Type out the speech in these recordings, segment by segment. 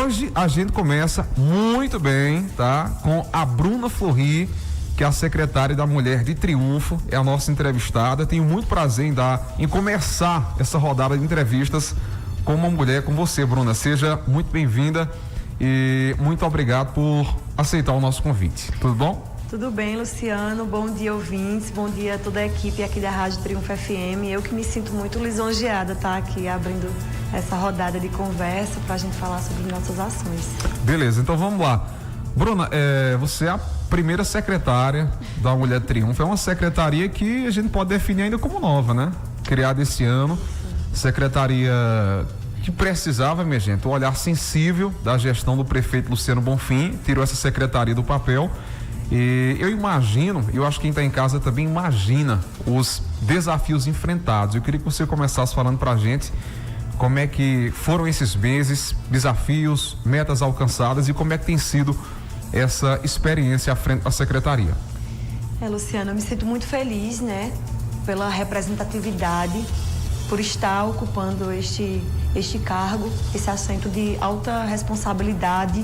hoje a gente começa muito bem, tá? Com a Bruna Fleury, que é a secretária da Mulher de Triunfo, é a nossa entrevistada. Tenho muito prazer em começar essa rodada de entrevistas com uma mulher, com você, Bruna. Seja muito bem-vinda e muito obrigado por aceitar o nosso convite. Tudo bom? Tudo bem, Luciano. Bom dia, ouvintes. Bom dia a toda a equipe aqui da Rádio Triunfo FM. Eu que me sinto muito lisonjeada, tá? Aqui abrindo essa rodada de conversa para a gente falar sobre nossas ações. Beleza, então vamos lá. Bruna, você é a primeira secretária da Mulher Triunfo. É uma secretaria que a gente pode definir ainda como nova, né? Criada esse ano. Secretaria que precisava, minha gente, o olhar sensível da gestão do prefeito Luciano Bonfim. Tirou essa secretaria do papel. E eu imagino, eu acho que quem está em casa também imagina os desafios enfrentados. Eu queria que você começasse falando para a gente como é que foram esses meses, desafios, metas alcançadas e como é que tem sido essa experiência à frente da secretaria. Luciano, eu me sinto muito feliz, né, pela representatividade, por estar ocupando este cargo, esse assento de alta responsabilidade,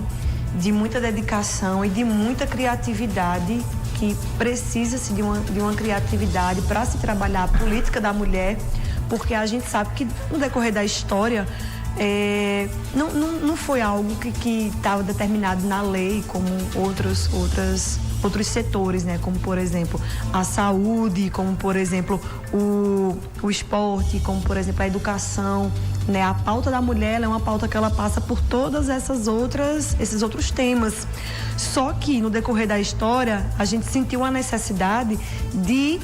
de muita dedicação e de muita criatividade, que precisa-se de uma criatividade para se trabalhar a política da mulher, porque a gente sabe que no decorrer da história não foi algo que estava determinado na lei, como outros setores, né? Como, por exemplo, a saúde, como, por exemplo, o esporte, como, por exemplo, a educação, né? A pauta da mulher é uma pauta que ela passa por todas esses outros temas. Só que, no decorrer da história, a gente sentiu a necessidade de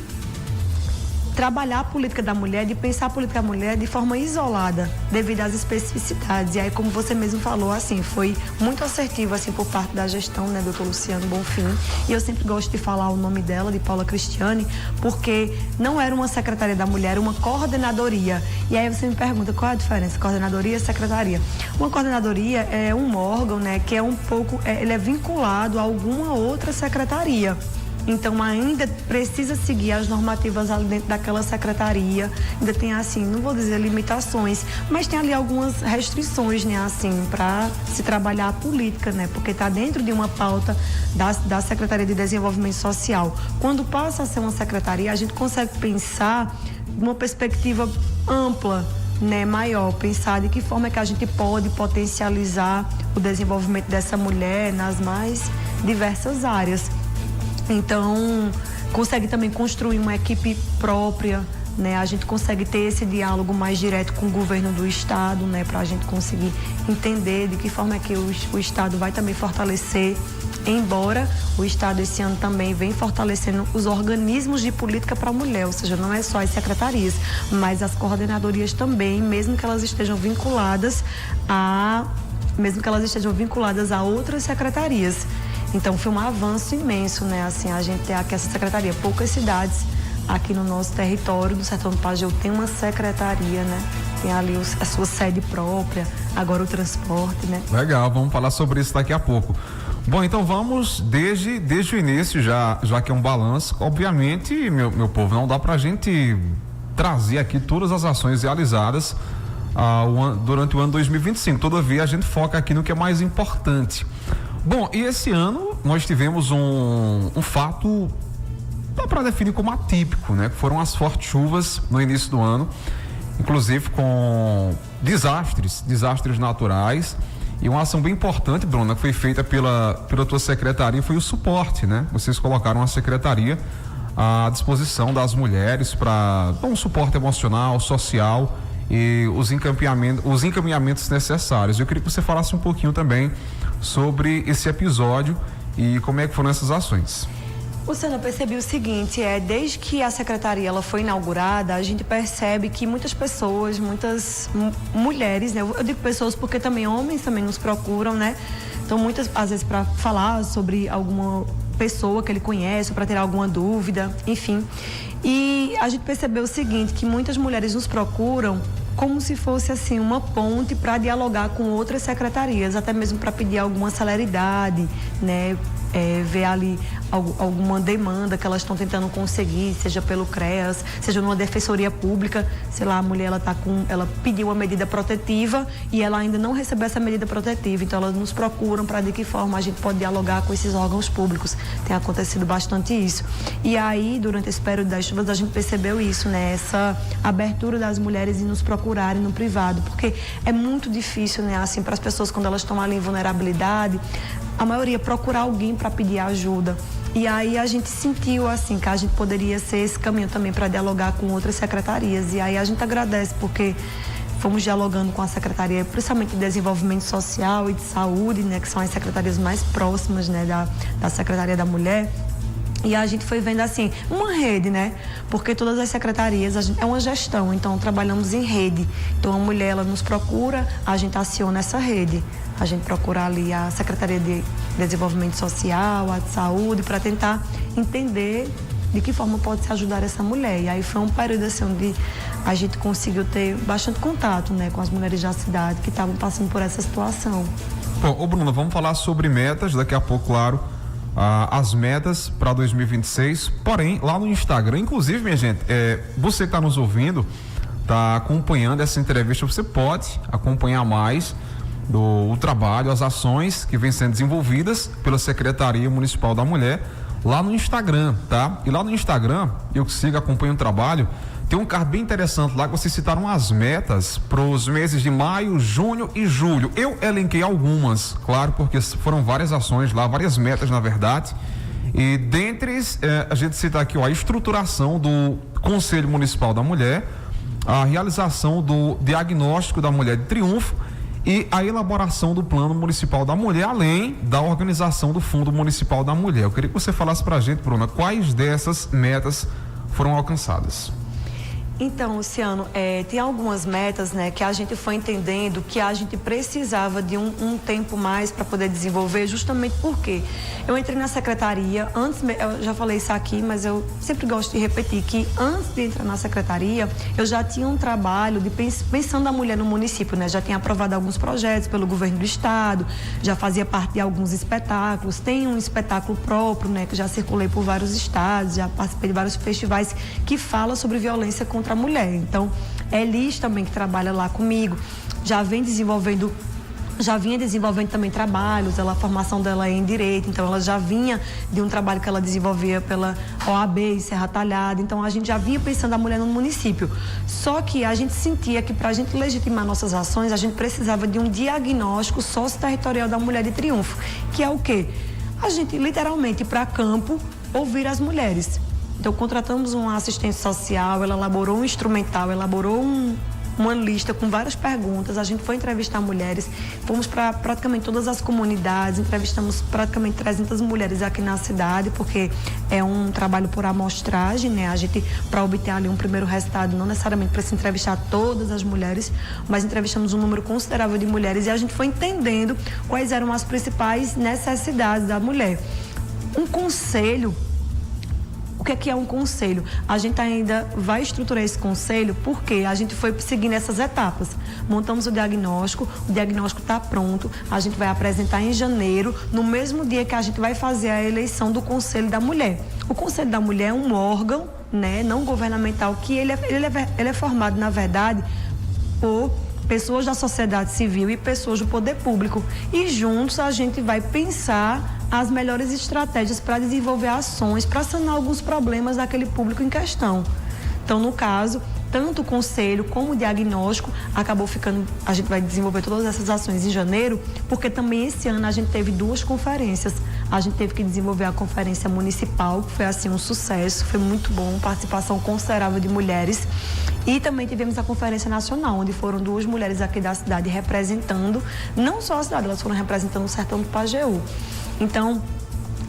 trabalhar a política da mulher, de pensar a política da mulher de forma isolada, devido às especificidades. E aí, como você mesmo falou, assim, foi muito assertivo, assim, por parte da gestão, né, doutor Luciano Bonfim. E eu sempre gosto de falar o nome dela, de Paula Cristiane, porque não era uma secretaria da mulher, era uma coordenadoria. E aí você me pergunta, qual é a diferença? Coordenadoria e secretaria. Uma coordenadoria é um órgão, né, que é um pouco, ele é vinculado a alguma outra secretaria. Então, ainda precisa seguir as normativas ali dentro daquela secretaria. Ainda tem, assim, não vou dizer limitações, mas tem ali algumas restrições, né, assim, para se trabalhar a política, né, porque está dentro de uma pauta da Secretaria de Desenvolvimento Social. Quando passa a ser uma secretaria, a gente consegue pensar numa perspectiva ampla, né, maior, pensar de que forma é que a gente pode potencializar o desenvolvimento dessa mulher nas mais diversas áreas. Então, consegue também construir uma equipe própria, né? A gente consegue ter esse diálogo mais direto com o governo do estado, né? Para a gente conseguir entender de que forma é que o estado vai também fortalecer, embora o estado esse ano também vem fortalecendo os organismos de política para a mulher, ou seja, não é só as secretarias, mas as coordenadorias também, mesmo que elas estejam vinculadas a outras secretarias. Então, foi um avanço imenso, né? Assim, a gente tem aqui essa secretaria. Poucas cidades aqui no nosso território do Sertão do Pajeú tem uma secretaria, né? Tem ali a sua sede própria, agora o transporte, né? Legal, vamos falar sobre isso daqui a pouco. Bom, então vamos desde o início, já que é um balanço. Obviamente, meu povo, não dá pra gente trazer aqui todas as ações realizadas durante o ano 2025. Todavia, a gente foca aqui no que é mais importante. Bom, e esse ano nós tivemos um fato, dá para definir como atípico, né? Que foram as fortes chuvas no início do ano, inclusive com desastres naturais, e uma ação bem importante, Bruna, que foi feita pela tua secretaria, foi o suporte, né? Vocês colocaram a secretaria à disposição das mulheres para dar um suporte emocional, social e os encaminhamentos necessários. Eu queria que você falasse um pouquinho também sobre esse episódio e como é que foram essas ações. Luciana, eu percebi o seguinte, desde que a secretaria ela foi inaugurada, a gente percebe que muitas pessoas, muitas mulheres, né? Eu digo pessoas porque também homens também nos procuram, né? Então, muitas, às vezes, para falar sobre alguma pessoa que ele conhece, para ter alguma dúvida, enfim. E a gente percebeu o seguinte, que muitas mulheres nos procuram como se fosse assim uma ponte para dialogar com outras secretarias, até mesmo para pedir alguma celeridade, né? ver ali alguma demanda que elas estão tentando conseguir, seja pelo CREAS, seja numa defensoria pública, sei lá, a mulher ela pediu uma medida protetiva e ela ainda não recebeu essa medida protetiva, então elas nos procuram para de que forma a gente pode dialogar com esses órgãos públicos. Tem acontecido bastante isso. E aí, durante esse período das chuvas, a gente percebeu isso, né? Essa abertura das mulheres em nos procurarem no privado, porque é muito difícil, né? Assim, para as pessoas quando elas estão ali em vulnerabilidade, a maioria procurar alguém para pedir ajuda. E aí a gente sentiu assim que a gente poderia ser esse caminho também para dialogar com outras secretarias. E aí a gente agradece porque fomos dialogando com a Secretaria, principalmente de Desenvolvimento Social e de Saúde, né, que são as secretarias mais próximas, né, da Secretaria da Mulher. E a gente foi vendo assim, uma rede, né? Porque todas as secretarias, é uma gestão, então trabalhamos em rede. Então a mulher, ela nos procura, a gente aciona essa rede. A gente procura ali a Secretaria de Desenvolvimento Social, a de Saúde, para tentar entender de que forma pode se ajudar essa mulher. E aí foi um período assim, onde a gente conseguiu ter bastante contato, né, com as mulheres da cidade que estavam passando por essa situação. Bom, Bruna, vamos falar sobre metas, daqui a pouco, claro, as metas para 2026, porém, lá no Instagram, inclusive, minha gente, você que está nos ouvindo, está acompanhando essa entrevista, você pode acompanhar mais do trabalho, as ações que vêm sendo desenvolvidas pela Secretaria Municipal da Mulher lá no Instagram, tá? E lá no Instagram, eu que sigo, acompanho o trabalho, tem um card bem interessante lá que vocês citaram as metas para os meses de maio, junho e julho. Eu elenquei algumas, claro, porque foram várias ações lá, várias metas na verdade. E dentres, a gente cita aqui, ó, a estruturação do Conselho Municipal da Mulher, a realização do diagnóstico da mulher de Triunfo e a elaboração do Plano Municipal da Mulher, além da organização do Fundo Municipal da Mulher. Eu queria que você falasse pra gente, Bruna, quais dessas metas foram alcançadas. Então, Luciano, tem algumas metas, né, que a gente foi entendendo que a gente precisava de um tempo mais para poder desenvolver, justamente porque eu entrei na secretaria, eu já falei isso aqui, mas eu sempre gosto de repetir que antes de entrar na secretaria, eu já tinha um trabalho de pensando a mulher no município, né, já tinha aprovado alguns projetos pelo governo do estado, já fazia parte de alguns espetáculos, tem um espetáculo próprio, né, que já circulei por vários estados, já participei de vários festivais que falam sobre violência contra a mulher. Então, Elis também que trabalha lá comigo, já vinha desenvolvendo também trabalhos, a formação dela é em Direito, então ela já vinha de um trabalho que ela desenvolvia pela OAB em Serra Talhada, então a gente já vinha pensando a mulher no município. Só que a gente sentia que para a gente legitimar nossas ações, a gente precisava de um diagnóstico socioterritorial da mulher de Triunfo, que é o quê? A gente literalmente ir para campo ouvir as mulheres. Então, contratamos uma assistente social, ela elaborou um instrumental, elaborou uma lista com várias perguntas. A gente foi entrevistar mulheres, fomos para praticamente todas as comunidades, entrevistamos praticamente 300 mulheres aqui na cidade, porque é um trabalho por amostragem, né? A gente, para obter ali um primeiro resultado, não necessariamente precisa entrevistar todas as mulheres, mas entrevistamos um número considerável de mulheres e a gente foi entendendo quais eram as principais necessidades da mulher. Um conselho. O que é um conselho? A gente ainda vai estruturar esse conselho porque a gente foi seguindo essas etapas. Montamos o diagnóstico está pronto, a gente vai apresentar em janeiro, no mesmo dia que a gente vai fazer a eleição do Conselho da Mulher. O Conselho da Mulher é um órgão, né, não governamental, que ele é formado, na verdade, por pessoas da sociedade civil e pessoas do poder público. E juntos a gente vai pensar as melhores estratégias para desenvolver ações, para sanar alguns problemas daquele público em questão. Então, no caso, tanto o conselho como o diagnóstico acabou ficando, a gente vai desenvolver todas essas ações em janeiro, porque também esse ano a gente teve 2 conferências. A gente teve que desenvolver a conferência municipal, que foi assim um sucesso, foi muito bom, participação considerável de mulheres. E também tivemos a conferência nacional, onde foram 2 mulheres aqui da cidade representando, não só a cidade, elas foram representando o sertão do Pajeú. Então,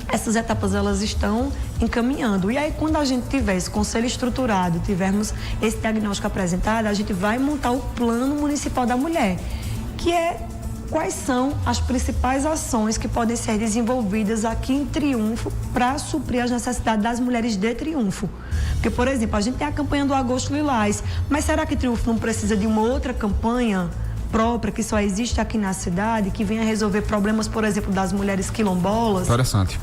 essas etapas elas estão encaminhando. E aí, quando a gente tiver esse conselho estruturado, tivermos esse diagnóstico apresentado, a gente vai montar o Plano Municipal da Mulher, que é quais são as principais ações que podem ser desenvolvidas aqui em Triunfo para suprir as necessidades das mulheres de Triunfo. Porque, por exemplo, a gente tem a campanha do Agosto Lilás, mas será que Triunfo não precisa de uma outra campanha própria que só existe aqui na cidade, que venha resolver problemas, por exemplo, das mulheres quilombolas? Interessante.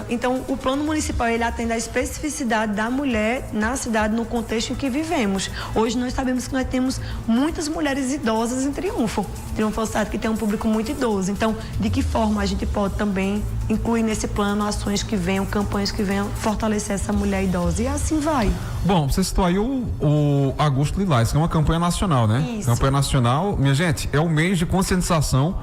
Então, o plano municipal, ele atende à especificidade da mulher na cidade, no contexto em que vivemos. Hoje nós sabemos que nós temos muitas mulheres idosas em Triunfo. Triunfo é uma cidade que tem um público muito idoso. Então, de que forma a gente pode também incluir nesse plano ações que venham, campanhas que venham fortalecer essa mulher idosa? E assim vai. Bom, você citou aí o Agosto Lilás, que é uma campanha nacional, né? Isso. Campanha nacional, minha gente, é o mês de conscientização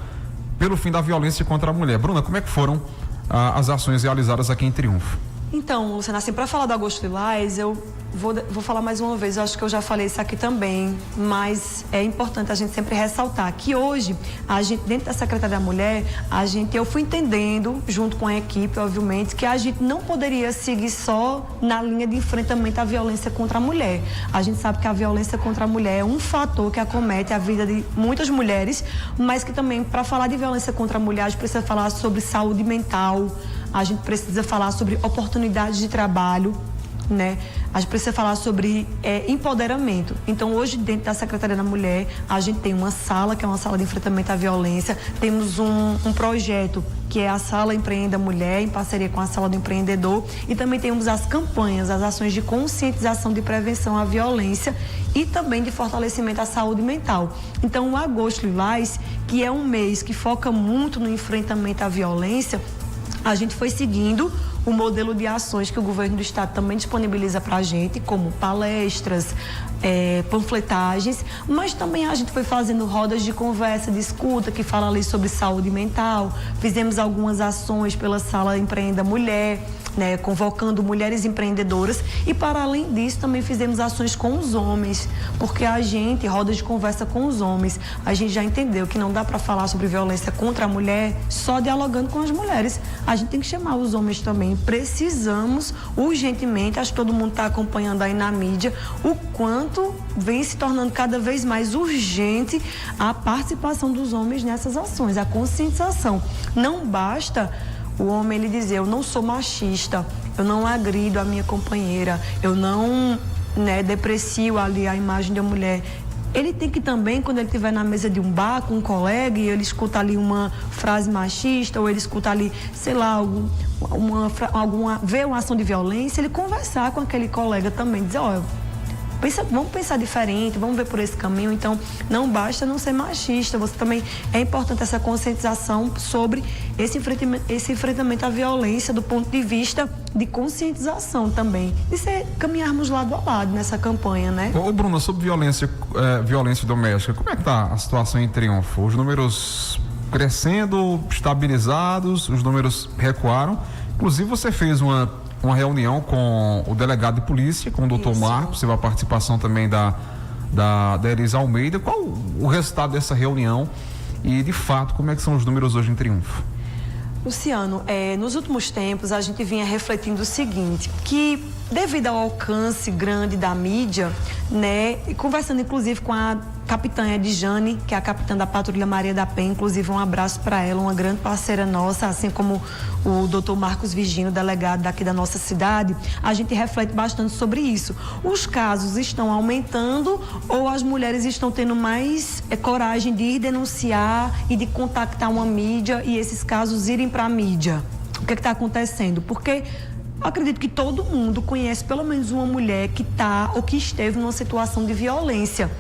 pelo fim da violência contra a mulher. Bruna, como é que foram as ações realizadas aqui em Triunfo? Então, Luciana, assim, para falar do Agosto Lilás, eu vou falar mais uma vez, eu acho que eu já falei isso aqui também, mas é importante a gente sempre ressaltar que hoje, a gente, dentro da Secretaria da Mulher, eu fui entendendo, junto com a equipe, obviamente, que a gente não poderia seguir só na linha de enfrentamento à violência contra a mulher. A gente sabe que a violência contra a mulher é um fator que acomete a vida de muitas mulheres, mas que também, para falar de violência contra a mulher, a gente precisa falar sobre saúde mental, a gente precisa falar sobre oportunidades de trabalho, né? A gente precisa falar sobre empoderamento. Então, hoje, dentro da Secretaria da Mulher, a gente tem uma sala, que é uma sala de enfrentamento à violência, temos um projeto, que é a Sala Empreenda Mulher, em parceria com a Sala do Empreendedor, e também temos as campanhas, as ações de conscientização de prevenção à violência e também de fortalecimento à saúde mental. Então, o Agosto Lilás, que é um mês que foca muito no enfrentamento à violência, a gente foi seguindo o modelo de ações que o governo do estado também disponibiliza para a gente, como palestras, panfletagens, mas também a gente foi fazendo rodas de conversa, de escuta, que fala ali sobre saúde mental. Fizemos algumas ações pela Sala Empreenda Mulher, né, convocando mulheres empreendedoras, e para além disso também fizemos ações com os homens, porque a gente, rodas de conversa com os homens, a gente já entendeu que não dá para falar sobre violência contra a mulher só dialogando com as mulheres. A gente tem que chamar os homens também. Precisamos urgentemente, acho que todo mundo está acompanhando aí na mídia, o quanto vem se tornando cada vez mais urgente a participação dos homens nessas ações, a conscientização. Não basta o homem ele dizer: eu não sou machista, eu não agrido a minha companheira, eu não deprecio ali a imagem da mulher. Ele tem que também, quando ele estiver na mesa de um bar com um colega e ele escuta ali uma frase machista, ou ele escuta ali, sei lá, vê uma ação de violência, ele conversar com aquele colega também, dizer: olha, vamos pensar diferente, vamos ver por esse caminho. Então, não basta não ser machista, você também, é importante essa conscientização sobre esse enfrentamento à violência do ponto de vista de conscientização também, de caminharmos lado a lado nessa campanha, né? Ô Bruna, sobre violência doméstica, como é que está a situação em Triunfo? Os números crescendo, estabilizados, os números recuaram, inclusive você fez uma reunião com o delegado de polícia, com o doutor Marcos, teve a participação também da Elisa Almeida. Qual o resultado dessa reunião e, de fato, como é que são os números hoje em Triunfo? Luciano, nos últimos tempos a gente vinha refletindo o seguinte, que devido ao alcance grande da mídia, né, e conversando inclusive com a capitã Edjane, que é a capitã da Patrulha Maria da Penha, inclusive um abraço para ela, uma grande parceira nossa, assim como o doutor Marcos Vigino, delegado daqui da nossa cidade, a gente reflete bastante sobre isso. Os casos estão aumentando ou as mulheres estão tendo mais coragem de ir denunciar e de contactar uma mídia e esses casos irem para a mídia? O que está acontecendo? Porque acredito que todo mundo conhece pelo menos uma mulher que está ou que esteve numa situação de violência.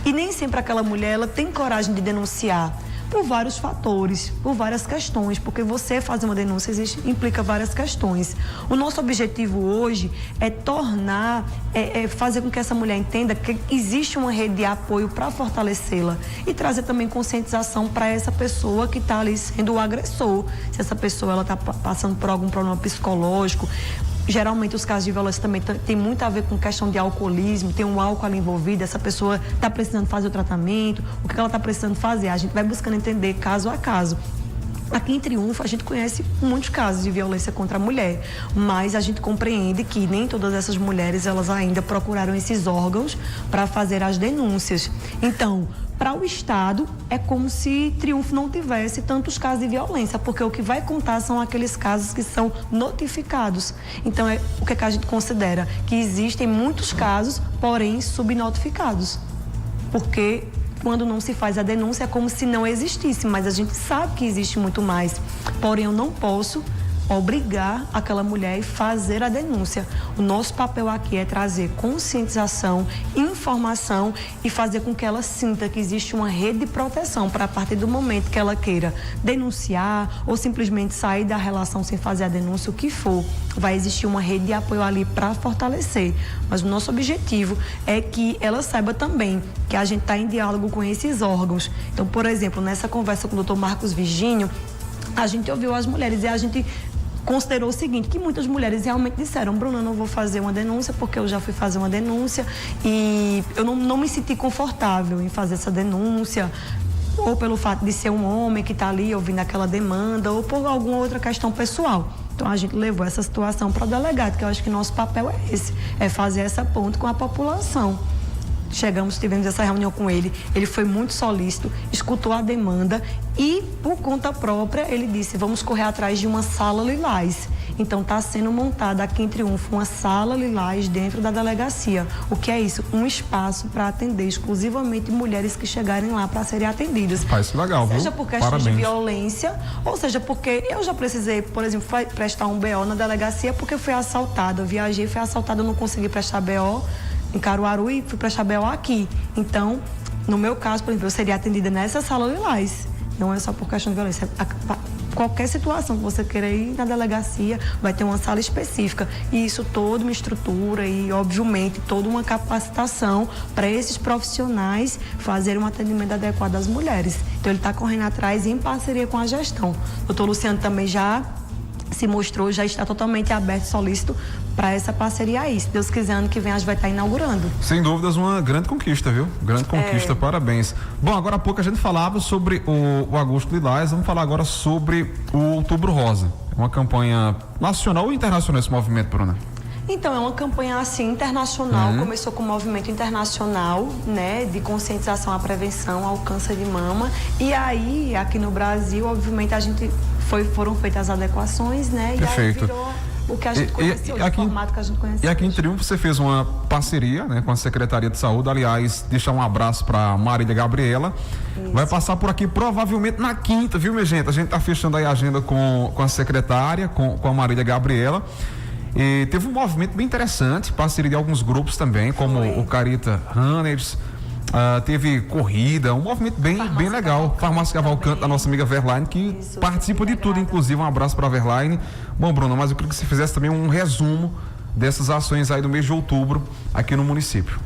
E nem sempre aquela mulher ela tem coragem de denunciar por vários fatores, por várias questões, porque você fazer uma denúncia implica várias questões. O nosso objetivo hoje é fazer com que essa mulher entenda que existe uma rede de apoio para fortalecê-la e trazer também conscientização para essa pessoa que está ali sendo o agressor. Se essa pessoa está passando por algum problema psicológico. Geralmente os casos de violência também tem muito a ver com questão de alcoolismo, tem um álcool ali envolvido, essa pessoa está precisando fazer o tratamento, o que ela está precisando fazer, a gente vai buscando entender caso a caso. Aqui em Triunfo a gente conhece muitos casos de violência contra a mulher, mas a gente compreende que nem todas essas mulheres elas ainda procuraram esses órgãos para fazer as denúncias. Então, para o Estado, é como se Triunfo não tivesse tantos casos de violência, porque o que vai contar são aqueles casos que são notificados. Então, o que a gente considera? Que existem muitos casos, porém subnotificados. Porque quando não se faz a denúncia é como se não existisse, mas a gente sabe que existe muito mais. Porém, eu não posso obrigar aquela mulher a fazer a denúncia. O nosso papel aqui é trazer conscientização, informação e fazer com que ela sinta que existe uma rede de proteção para, a partir do momento que ela queira denunciar ou simplesmente sair da relação sem fazer a denúncia, o que for, vai existir uma rede de apoio ali para fortalecer. Mas o nosso objetivo é que ela saiba também que a gente está em diálogo com esses órgãos. Então, por exemplo, nessa conversa com o Dr. Marcos Virgínio, a gente ouviu as mulheres e a gente considerou o seguinte, que muitas mulheres realmente disseram: Bruna, eu não vou fazer uma denúncia porque eu já fui fazer uma denúncia e eu não me senti confortável em fazer essa denúncia, ou pelo fato de ser um homem que está ali ouvindo aquela demanda, ou por alguma outra questão pessoal. Então, a gente levou essa situação para o delegado, que eu acho que nosso papel é esse, é fazer essa ponte com a população. Tivemos essa reunião com ele, ele foi muito solícito, escutou a demanda e, por conta própria, ele disse: vamos correr atrás de uma sala lilás. Então, está sendo montada aqui em Triunfo uma sala lilás dentro da delegacia. O que é isso? Um espaço para atender exclusivamente mulheres que chegarem lá para serem atendidas. Faz legal, seja viu? por questões Parabéns. de violência, ou seja porque eu já precisei, por exemplo, prestar um BO na delegacia porque fui assaltada. Eu viajei, fui assaltada, eu não consegui prestar BO em Caruaru e fui prestar BO aqui. Então, no meu caso, por exemplo, eu seria atendida nessa sala lilás. Não é só por questão de violência. Qualquer situação que você queira ir na delegacia, vai ter uma sala específica. E isso toda uma estrutura e, obviamente, toda uma capacitação para esses profissionais fazerem um atendimento adequado às mulheres. Então, ele está correndo atrás em parceria com a gestão. O doutor Luciano também já se mostrou, já está totalmente aberto, solícito para essa parceria aí. Se Deus quiser, ano que vem a gente vai estar inaugurando. Sem dúvidas, uma grande conquista, viu? Grande conquista, parabéns. Bom, agora há pouco a gente falava sobre o Agosto Lilás, vamos falar agora sobre o Outubro Rosa. É uma campanha nacional ou internacional esse movimento, Bruna? Então, é uma campanha assim internacional, começou com um movimento internacional, né, de conscientização à prevenção ao câncer de mama. E aí, aqui no Brasil, obviamente, foram feitas as adequações, né? Perfeito. E aí virou o que a gente conheceu, o formato que a gente conhece. E aqui em Triunfo você fez uma parceria, né, com a Secretaria de Saúde. Aliás, deixar um abraço para Marília Gabriela. Isso. Vai passar por aqui provavelmente na quinta, viu, minha gente? A gente tá fechando aí a agenda com a secretária, com a Marília Gabriela. E teve um movimento bem interessante, parceria de alguns grupos também, como o Carita Runners. Teve corrida, um movimento bem legal. Farmácia Cavalcante, da nossa amiga Verlaine, que participa de tudo, inclusive um abraço para a Verlaine. Bom, Bruna, mas eu queria que você fizesse também um resumo dessas ações aí do mês de outubro aqui no município.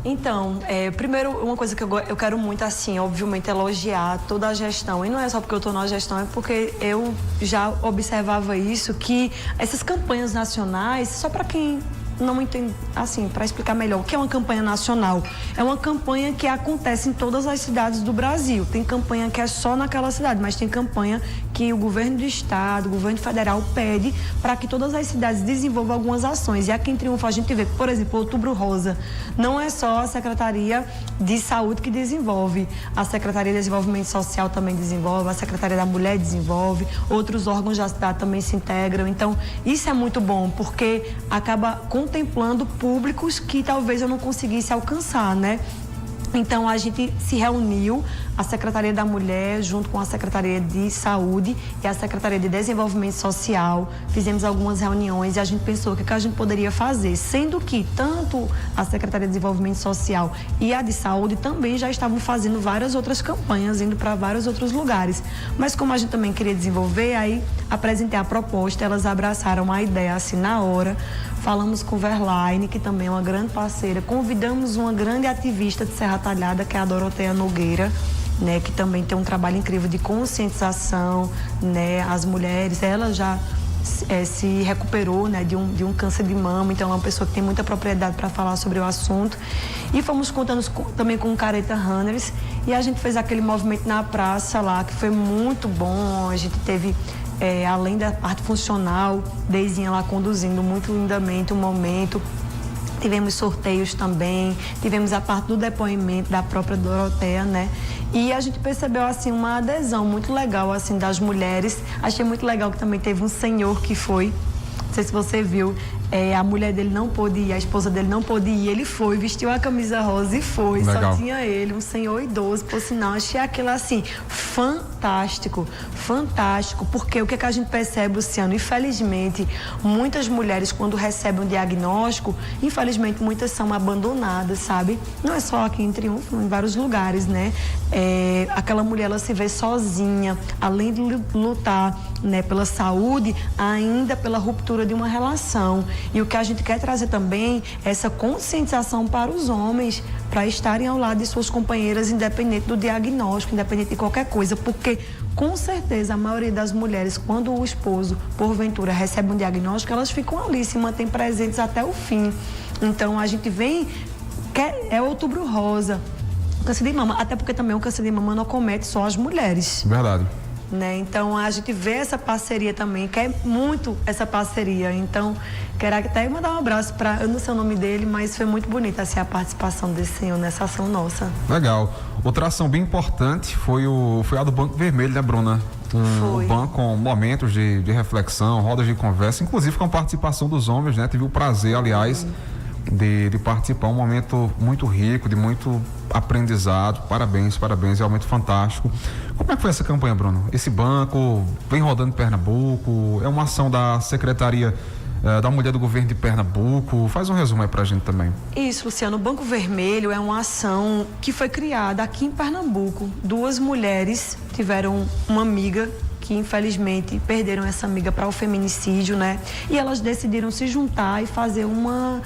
Então, primeiro, uma coisa que eu quero muito, assim, obviamente, elogiar toda a gestão. E não é só porque eu estou na gestão, é porque eu já observava isso, que essas campanhas nacionais, só para quem não entende, assim, para explicar melhor, o que é uma campanha nacional? É uma campanha que acontece em todas as cidades do Brasil. Tem campanha que é só naquela cidade, mas tem campanha que o governo do estado, o governo federal pede para que todas as cidades desenvolvam algumas ações. E aqui em Triunfo a gente vê que, por exemplo, o Outubro Rosa não é só a Secretaria de Saúde que desenvolve, a Secretaria de Desenvolvimento Social também desenvolve, a Secretaria da Mulher desenvolve, outros órgãos da cidade também se integram. Então, isso é muito bom, porque acaba contemplando públicos que talvez eu não conseguisse alcançar, né? Então, a gente se reuniu, a Secretaria da Mulher, junto com a Secretaria de Saúde e a Secretaria de Desenvolvimento Social, fizemos algumas reuniões e a gente pensou o que a gente poderia fazer, sendo que tanto a Secretaria de Desenvolvimento Social e a de Saúde também já estavam fazendo várias outras campanhas, indo para vários outros lugares. Mas como a gente também queria desenvolver, aí apresentei a proposta, elas abraçaram a ideia assim na hora. Falamos com Verlaine, que também é uma grande parceira, convidamos uma grande ativista de Serra Talhada, que é a Doroteia Nogueira, né, que também tem um trabalho incrível de conscientização, né, as mulheres. Ela já se recuperou, né, de um câncer de mama, então é uma pessoa que tem muita propriedade para falar sobre o assunto. E fomos contando também com o Carita Runners, e a gente fez aquele movimento na praça lá, que foi muito bom. A gente teve, além da parte funcional, Deizinha lá conduzindo muito lindamente o momento. Tivemos sorteios também, tivemos a parte do depoimento da própria Doroteia, né? E a gente percebeu, assim, uma adesão muito legal, assim, das mulheres. Achei muito legal que também teve um senhor que foi, não sei se você viu, A mulher dele não pôde ir, a esposa dele não pôde ir, ele foi, vestiu a camisa rosa e foi. Legal. Só tinha ele, um senhor idoso, por sinal, achei aquilo assim, fantástico, porque o que a gente percebe, Luciano, infelizmente, muitas mulheres quando recebem um diagnóstico, infelizmente muitas são abandonadas, sabe? Não é só aqui em Triunfo, em vários lugares, né? Aquela mulher, ela se vê sozinha, além de lutar, né, pela saúde, ainda pela ruptura de uma relação. E o que a gente quer trazer também é essa conscientização para os homens, para estarem ao lado de suas companheiras, independente do diagnóstico, independente de qualquer coisa, porque com certeza a maioria das mulheres, quando o esposo, porventura, recebe um diagnóstico, elas ficam ali, se mantêm presentes até o fim. Então a gente vem, é Outubro Rosa, câncer de mama, até porque também o câncer de mama não acomete só as mulheres. Verdade. Né? Então a gente vê essa parceria também, quer muito essa parceria. Então, quero até mandar um abraço para, eu não sei o nome dele, mas foi muito bonita assim, a participação desse senhor nessa ação nossa. Legal. Outra ação bem importante foi a do Banco Vermelho, né, Bruna? Um banco com momentos de reflexão, rodas de conversa, inclusive com a participação dos homens, né? Tive o prazer, aliás, de participar, um momento muito rico, de muito aprendizado. Parabéns, realmente fantástico. Como é que foi essa campanha, Bruno? Esse banco vem rodando em Pernambuco, é uma ação da Secretaria da Mulher do Governo de Pernambuco. Faz um resumo aí pra gente também. Isso, Luciano, o Banco Vermelho é uma ação que foi criada aqui em Pernambuco. 2 mulheres tiveram uma amiga que infelizmente perderam essa amiga para o feminicídio, né? E elas decidiram se juntar e fazer uma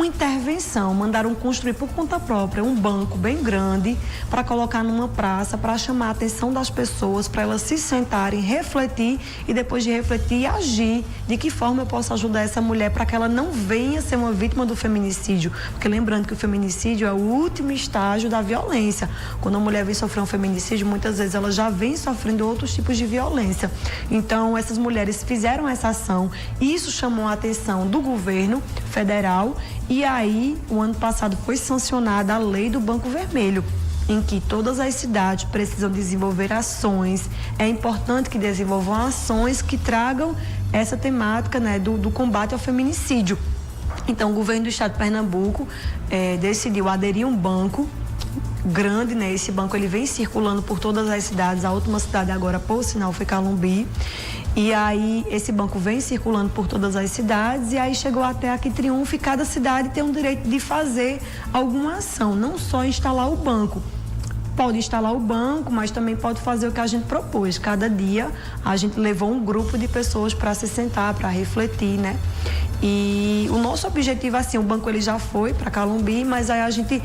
intervenção, mandaram construir por conta própria um banco bem grande para colocar numa praça, para chamar a atenção das pessoas, para elas se sentarem, refletir e depois de refletir, agir. De que forma eu posso ajudar essa mulher para que ela não venha ser uma vítima do feminicídio? Porque lembrando que o feminicídio é o último estágio da violência. Quando a mulher vem sofrer um feminicídio, muitas vezes ela já vem sofrendo outros tipos de violência. Então, essas mulheres fizeram essa ação, isso chamou a atenção do governo federal. E aí, o ano passado foi sancionada a lei do Banco Vermelho, em que todas as cidades precisam desenvolver ações. É importante que desenvolvam ações que tragam essa temática, né, do combate ao feminicídio. Então, o governo do estado de Pernambuco decidiu aderir a um banco grande, né? Esse banco ele vem circulando por todas as cidades. A última cidade agora, por sinal, foi Calumbi. E aí esse banco vem circulando por todas as cidades e aí chegou até aqui Triunfo, e cada cidade tem o direito de fazer alguma ação, não só instalar o banco. Pode instalar o banco, mas também pode fazer o que a gente propôs. Cada dia a gente levou um grupo de pessoas para se sentar, para refletir, né? E o nosso objetivo, assim, o banco ele já foi para Calumbi, mas aí a gente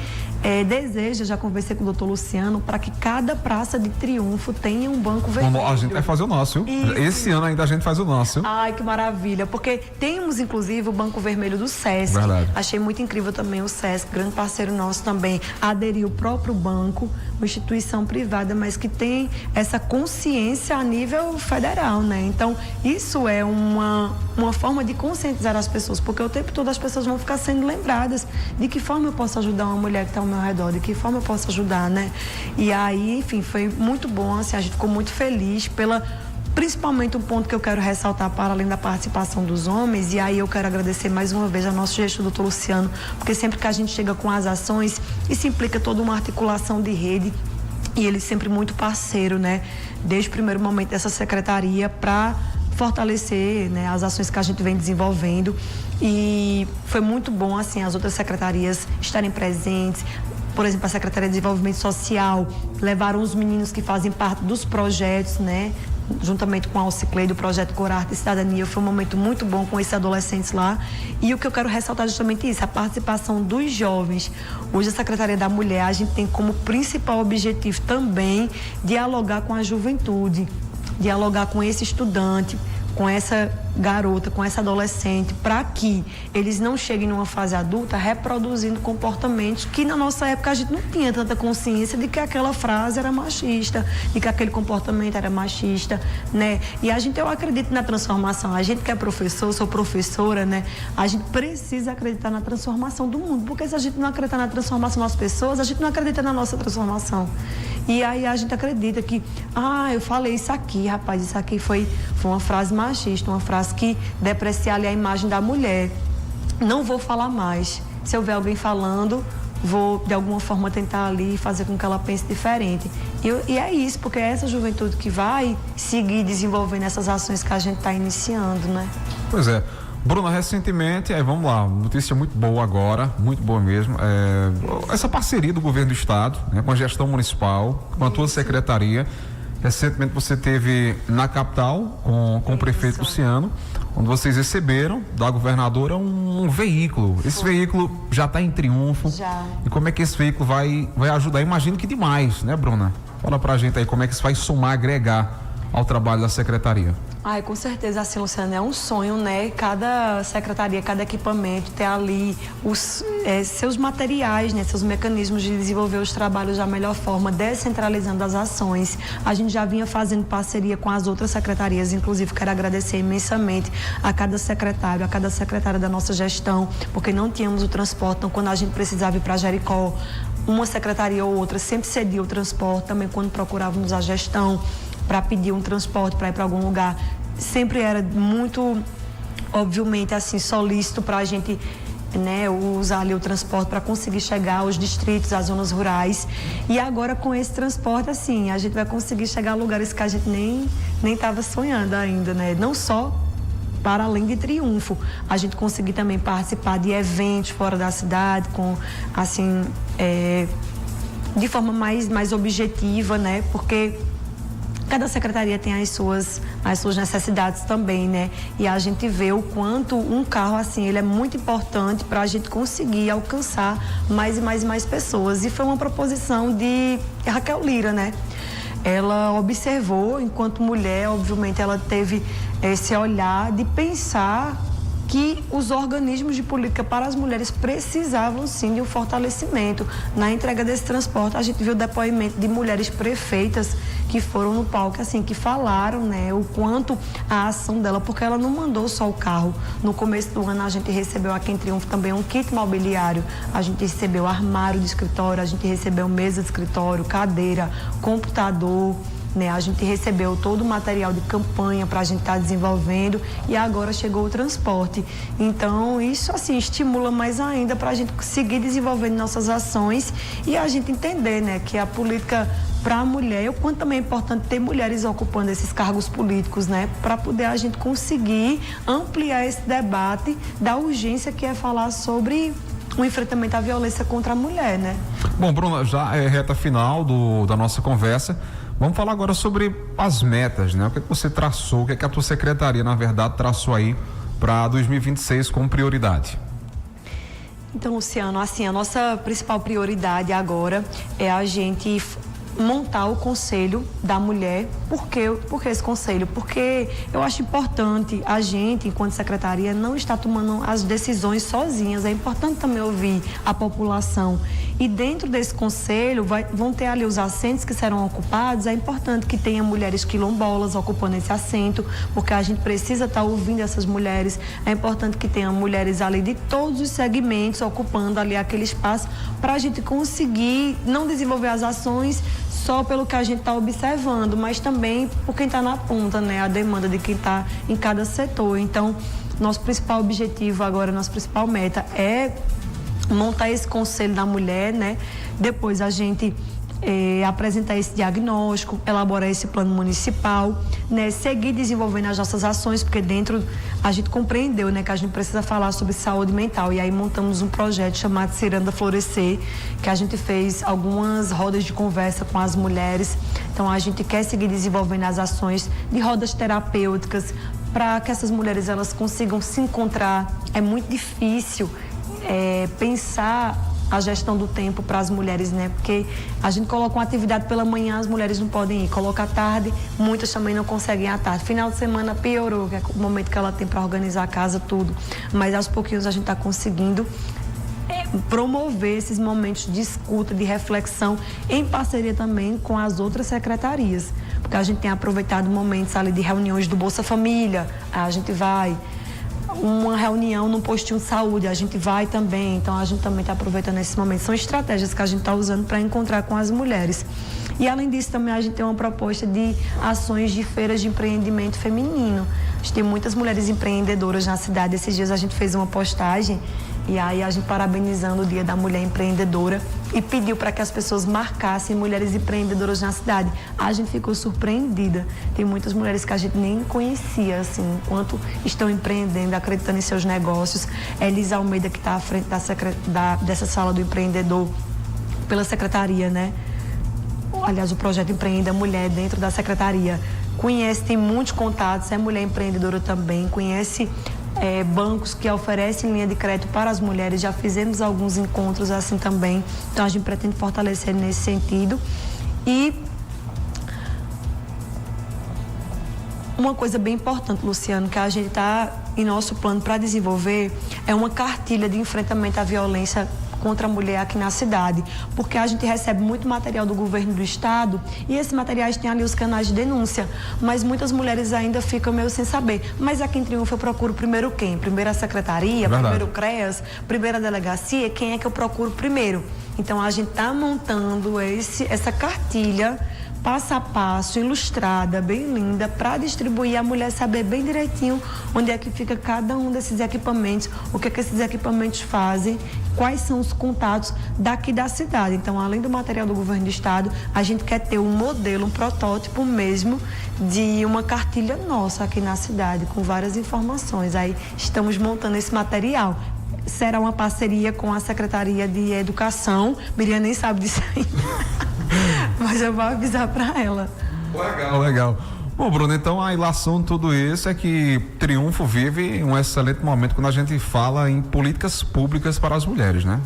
deseja, já conversei com o doutor Luciano, para que cada praça de Triunfo tenha um banco vermelho. A gente vai fazer o nosso, viu? Esse ano ainda a gente faz o nosso. Ai, que maravilha, porque temos inclusive o Banco Vermelho do SESC. Verdade. Achei muito incrível também o SESC, grande parceiro nosso também, aderiu o próprio banco, uma instituição privada, mas que tem essa consciência a nível federal, né? Então, isso é uma forma de conscientizar as pessoas, porque o tempo todo as pessoas vão ficar sendo lembradas de que forma eu posso ajudar uma mulher que está ao meu redor, de que forma eu posso ajudar, né? E aí, enfim, foi muito bom, assim, a gente ficou muito feliz principalmente um ponto que eu quero ressaltar para além da participação dos homens, e aí eu quero agradecer mais uma vez ao nosso gestor, doutor Luciano, porque sempre que a gente chega com as ações, isso implica toda uma articulação de rede, e ele sempre muito parceiro, né? Desde o primeiro momento dessa secretaria para fortalecer, né, as ações que a gente vem desenvolvendo, e foi muito bom, assim, as outras secretarias estarem presentes. Por exemplo, a Secretaria de Desenvolvimento Social levaram os meninos que fazem parte dos projetos, né, juntamente com a Alciclei do projeto Cor Arte e Cidadania. Foi um momento muito bom com esses adolescentes lá. E o que eu quero ressaltar é justamente isso, a participação dos jovens. Hoje a Secretaria da Mulher, a gente tem como principal objetivo também dialogar com a juventude, dialogar com esse estudante, com essa garota, com essa adolescente, para que eles não cheguem numa fase adulta reproduzindo comportamentos que na nossa época a gente não tinha tanta consciência de que aquela frase era machista, de que aquele comportamento era machista, né? E eu acredito na transformação. A gente que é professor, sou professora, né? A gente precisa acreditar na transformação do mundo, porque se a gente não acreditar na transformação das pessoas, a gente não acredita na nossa transformação. E aí a gente acredita que, eu falei isso aqui, rapaz, isso aqui foi uma frase machista, uma frase que deprecia ali a imagem da mulher. não vou falar mais. Se eu ver alguém falando, vou de alguma forma tentar ali fazer com que ela pense diferente. E é isso, porque é essa juventude que vai seguir desenvolvendo essas ações que a gente está iniciando, né? Pois é. Bruna, recentemente, vamos lá, notícia muito boa agora, muito boa mesmo, essa parceria do governo do estado, né, com a gestão municipal, com a tua secretaria. Recentemente você teve na capital com o prefeito Luciano, onde vocês receberam da governadora um veículo. Esse veículo já está em triunfo. Já. E como é que esse veículo vai ajudar? Imagino que demais, né, Bruna? Fala pra gente aí como é que isso vai somar, agregar ao trabalho da secretaria. Ai, com certeza, assim, Luciana, é um sonho, né? Cada secretaria, cada equipamento ter ali os seus materiais, né? Seus mecanismos de desenvolver os trabalhos da melhor forma, descentralizando as ações. A gente já vinha fazendo parceria com as outras secretarias, inclusive quero agradecer imensamente a cada secretário, a cada secretária da nossa gestão, porque não tínhamos o transporte, então quando a gente precisava ir para Jericó, uma secretaria ou outra sempre cedia o transporte, também quando procurávamos a gestão para pedir um transporte para ir para algum lugar, sempre era muito, obviamente, assim, solícito para a gente, né, usar ali o transporte para conseguir chegar aos distritos, às zonas rurais. E agora com esse transporte, assim, a gente vai conseguir chegar a lugares que a gente nem estava sonhando ainda, né? Não só para além de triunfo, a gente conseguir também participar de eventos fora da cidade, com, assim, de forma mais objetiva, né? Porque cada secretaria tem as suas necessidades também, né? E a gente vê o quanto um carro, assim, ele é muito importante para a gente conseguir alcançar mais e mais pessoas. E foi uma proposição de Raquel Lira, né? Ela observou, enquanto mulher, obviamente, ela teve esse olhar de pensar que os organismos de política para as mulheres precisavam sim de um fortalecimento. Na entrega desse transporte, a gente viu o depoimento de mulheres prefeitas que foram no palco, assim, que falaram, né, o quanto a ação dela, porque ela não mandou só o carro. No começo do ano, a gente recebeu aqui em Triunfo também um kit mobiliário, a gente recebeu armário de escritório, a gente recebeu mesa de escritório, cadeira, computador, né? A gente recebeu todo o material de campanha para a gente estar desenvolvendo e agora chegou o transporte. Então, isso assim estimula mais ainda para a gente seguir desenvolvendo nossas ações e a gente entender, né, que a política para a mulher, o quanto também é importante ter mulheres ocupando esses cargos políticos, né, para poder a gente conseguir ampliar esse debate da urgência que é falar sobre o enfrentamento à violência contra a mulher, né? Bom, Bruna, já é reta final da nossa conversa. Vamos falar agora sobre as metas, né? O que você traçou, o que a tua secretaria, na verdade, traçou aí para 2026 como prioridade? Então, Luciano, assim, a nossa principal prioridade agora é a gente montar o Conselho da Mulher. Por que esse conselho? Porque eu acho importante a gente, enquanto secretaria, não estar tomando as decisões sozinhas. É importante também ouvir a população. E dentro desse conselho vão ter ali os assentos que serão ocupados. É importante que tenha mulheres quilombolas ocupando esse assento, porque a gente precisa estar ouvindo essas mulheres. É importante que tenha mulheres ali de todos os segmentos ocupando ali aquele espaço para a gente conseguir não desenvolver as ações só pelo que a gente está observando, mas também por quem está na ponta, né? A demanda de quem está em cada setor. Então, nosso principal objetivo agora, nossa principal meta é montar esse conselho da mulher, né? Depois a gente apresentar esse diagnóstico, elaborar esse plano municipal, né? Seguir desenvolvendo as nossas ações, porque dentro a gente compreendeu, né, que a gente precisa falar sobre saúde mental, e aí montamos um projeto chamado Ciranda Florescer, que a gente fez algumas rodas de conversa com as mulheres. Então a gente quer seguir desenvolvendo as ações de rodas terapêuticas para que essas mulheres elas consigam se encontrar. É muito difícil pensar a gestão do tempo para as mulheres, né? Porque a gente coloca uma atividade pela manhã, as mulheres não podem ir. Coloca à tarde, muitas também não conseguem ir à tarde. Final de semana piorou, que é o momento que ela tem para organizar a casa, tudo. Mas aos pouquinhos a gente está conseguindo promover esses momentos de escuta, de reflexão, em parceria também com as outras secretarias. Porque a gente tem aproveitado momentos ali de reuniões do Bolsa Família, a gente vai... uma reunião no postinho de saúde, a gente vai também, então a gente também está aproveitando esse momento. São estratégias que a gente está usando para encontrar com as mulheres. E além disso também a gente tem uma proposta de ações de feiras de empreendimento feminino. A gente tem muitas mulheres empreendedoras na cidade. Esses dias a gente fez uma postagem e aí a gente parabenizando o Dia da Mulher Empreendedora e pediu para que as pessoas marcassem mulheres empreendedoras na cidade. A gente ficou surpreendida. Tem muitas mulheres que a gente nem conhecia, assim, enquanto estão empreendendo, acreditando em seus negócios. Elisa Almeida, que está à frente dessa sala do empreendedor, pela secretaria, né? Aliás, o projeto Empreenda Mulher dentro da secretaria. Conhece, tem muitos contatos, é mulher empreendedora também, conhece bancos que oferecem linha de crédito para as mulheres, já fizemos alguns encontros assim também, então a gente pretende fortalecer nesse sentido. E uma coisa bem importante, Luciano, que a gente está em nosso plano para desenvolver é uma cartilha de enfrentamento à violência contra a mulher aqui na cidade, porque a gente recebe muito material do governo do estado e esses materiais têm ali os canais de denúncia, mas muitas mulheres ainda ficam meio sem saber. Mas aqui em Triunfo eu procuro primeiro quem? Primeiro a secretaria, primeiro o CREAS, primeiro a delegacia, quem é que eu procuro primeiro? Então a gente está montando essa cartilha passo a passo, ilustrada, bem linda, para distribuir, a mulher saber bem direitinho onde é que fica cada um desses equipamentos, o que é que esses equipamentos fazem, quais são os contatos daqui da cidade. Então, além do material do governo do estado, a gente quer ter um modelo, um protótipo mesmo de uma cartilha nossa aqui na cidade, com várias informações. Aí estamos montando esse material. Será uma parceria com a Secretaria de Educação. Miriam nem sabe disso ainda. Mas eu vou avisar para ela. Legal. Bom, Bruno, então a ilação de tudo isso é que Triunfo vive um excelente momento quando a gente fala em políticas públicas para as mulheres, né?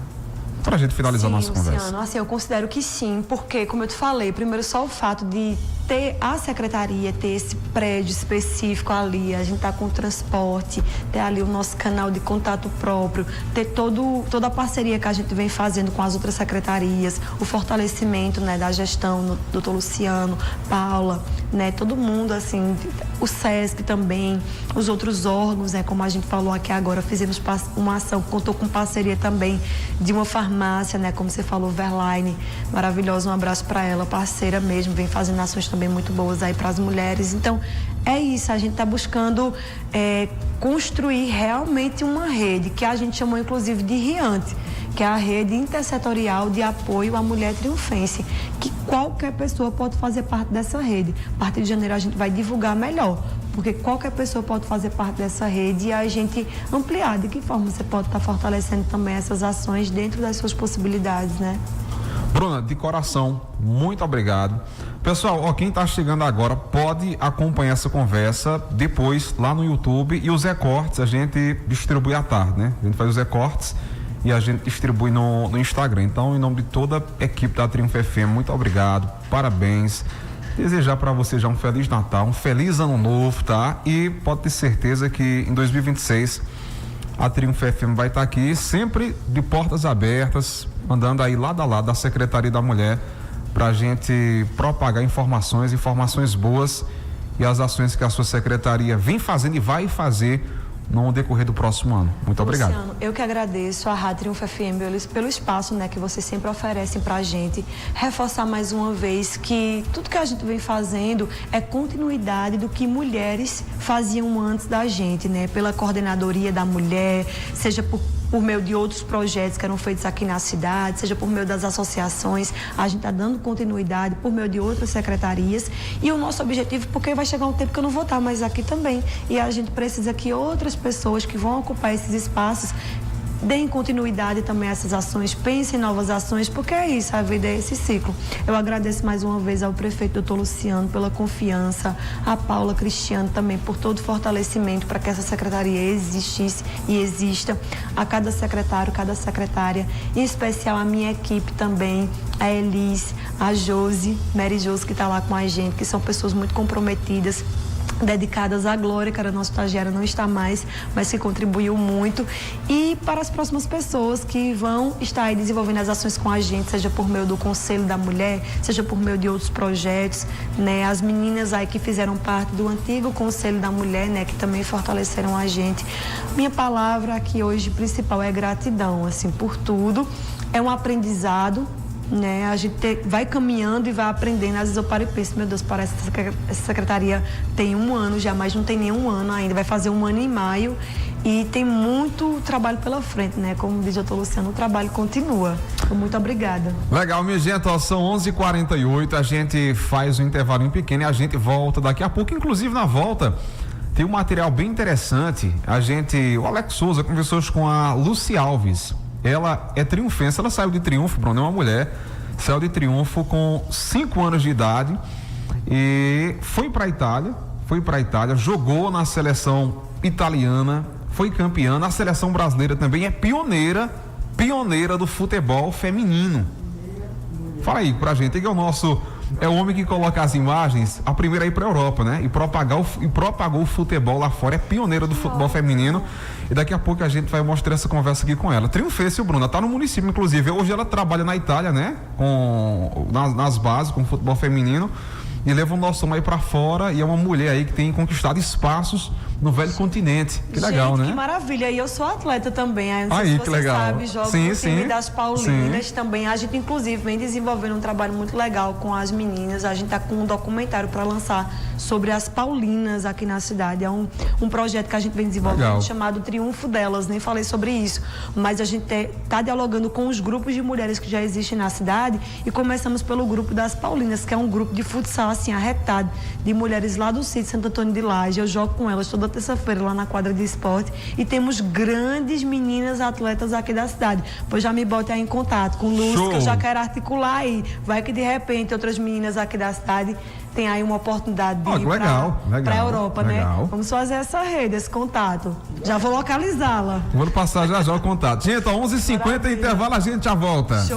Para a gente finalizar a nossa conversa. Assim, eu considero que sim, porque, como eu te falei, primeiro só o fato de ter a secretaria, ter esse prédio específico ali, a gente tá com o transporte, ter ali o nosso canal de contato próprio, ter toda a parceria que a gente vem fazendo com as outras secretarias, o fortalecimento, né, da gestão, doutor Luciano, Paula, né, todo mundo, assim, o SESC também, os outros órgãos, né, como a gente falou aqui agora, fizemos uma ação, contou com parceria também de uma farmácia, né, como você falou, Verline, maravilhosa, um abraço para ela, parceira mesmo, vem fazendo ações também muito boas aí para as mulheres. Então, é isso, a gente está buscando construir realmente uma rede, que a gente chamou inclusive de RIANTE, que é a rede intersetorial de apoio à mulher triunfense, que qualquer pessoa pode fazer parte dessa rede. A partir de janeiro a gente vai divulgar melhor, porque qualquer pessoa pode fazer parte dessa rede e a gente ampliar de que forma você pode estar fortalecendo também essas ações dentro das suas possibilidades, né? Bruna, de coração, muito obrigado. Pessoal, quem está chegando agora pode acompanhar essa conversa depois lá no YouTube, e os recortes a gente distribui à tarde, né? A gente faz os recortes e a gente distribui no Instagram. Então, em nome de toda a equipe da Triunfo FM, muito obrigado, parabéns. Desejar para você já um Feliz Natal, um Feliz Ano Novo, tá? E pode ter certeza que em 2026 a Triunfo FM vai estar aqui sempre de portas abertas, andando aí lado a lado da Secretaria da Mulher, para a gente propagar informações boas e as ações que a sua secretaria vem fazendo e vai fazer no decorrer do próximo ano. Muito obrigado. Luciano, eu que agradeço a Rádio Triunfo FM pelo espaço, né, que vocês sempre oferecem para a gente. Reforçar mais uma vez que tudo que a gente vem fazendo é continuidade do que mulheres faziam antes da gente, né? Pela coordenadoria da mulher, seja por meio de outros projetos que eram feitos aqui na cidade, seja por meio das associações, a gente está dando continuidade por meio de outras secretarias, e o nosso objetivo, porque vai chegar um tempo que eu não vou estar mais aqui também, e a gente precisa que outras pessoas que vão ocupar esses espaços deem continuidade também a essas ações, pensem em novas ações, porque é isso, a vida é esse ciclo. Eu agradeço mais uma vez ao prefeito doutor Luciano pela confiança, a Paula Cristiano também por todo o fortalecimento para que essa secretaria existisse e exista, a cada secretário, cada secretária, em especial a minha equipe também, a Elis, a Josi, Mary Josi, que está lá com a gente, que são pessoas muito comprometidas, dedicadas à Glória, que era nossa estagiária, não está mais, mas que contribuiu muito, e para as próximas pessoas que vão estar aí desenvolvendo as ações com a gente, seja por meio do Conselho da Mulher, seja por meio de outros projetos, né? As meninas aí que fizeram parte do antigo Conselho da Mulher, né? Que também fortaleceram a gente. Minha palavra aqui hoje principal é gratidão, assim, por tudo. É um aprendizado né? A gente vai caminhando e vai aprendendo. Às vezes eu paro e penso, meu Deus, parece que essa secretaria tem 1 ano já, mas não tem nem 1 ano ainda, vai fazer 1 ano em maio e tem muito trabalho pela frente, né? Como diz o doutor Luciano, o trabalho continua. Muito obrigada. Legal, minha gente, ó, são 11h48, a gente faz um intervalo pequeno e a gente volta daqui a pouco, inclusive na volta tem um material bem interessante. O Alex Souza conversou hoje com a Lucy Alves. Ela é triunfense, ela saiu de Triunfo, Bruno, é uma mulher, saiu de Triunfo com 5 anos de idade e foi para a Itália, jogou na seleção italiana, foi campeã, na seleção brasileira também, é pioneira do futebol feminino. Fala aí pra gente, que é o homem que coloca as imagens, a primeira a ir pra Europa, né? E propagou o futebol lá fora, é pioneira do futebol feminino. E daqui a pouco a gente vai mostrar essa conversa aqui com ela. Triunfense, o Bruno, ela tá no município, inclusive. Hoje ela trabalha na Itália, né? Nas bases, com futebol feminino. E leva o nosso nome aí pra fora. E é uma mulher aí que tem conquistado espaços no velho continente. Que legal, né? Que maravilha. E eu sou atleta também. Não sei aí, se que você legal. sabe, jogo no time das Paulinas também. A gente, inclusive, vem desenvolvendo um trabalho muito legal com as meninas. A gente tá com um documentário para lançar sobre as Paulinas aqui na cidade. É um projeto que a gente vem desenvolvendo chamado Triunfo Delas. Nem falei sobre isso. Mas a gente tá dialogando com os grupos de mulheres que já existem na cidade e começamos pelo grupo das Paulinas, que é um grupo de futsal, assim, arretado, de mulheres lá do sítio Santo Antônio de Laje. Eu jogo com elas toda terça-feira lá na quadra de esporte e temos grandes meninas atletas aqui da cidade. Pois já me bote aí em contato com o Lúcio, que eu já quero articular aí. Vai que de repente outras meninas aqui da cidade tem aí uma oportunidade de ir para a Europa, né? Vamos fazer essa rede, esse contato. Já vou localizá-la. Vou passar já o contato. Gente, 11h50, intervalo, a gente já volta. Show.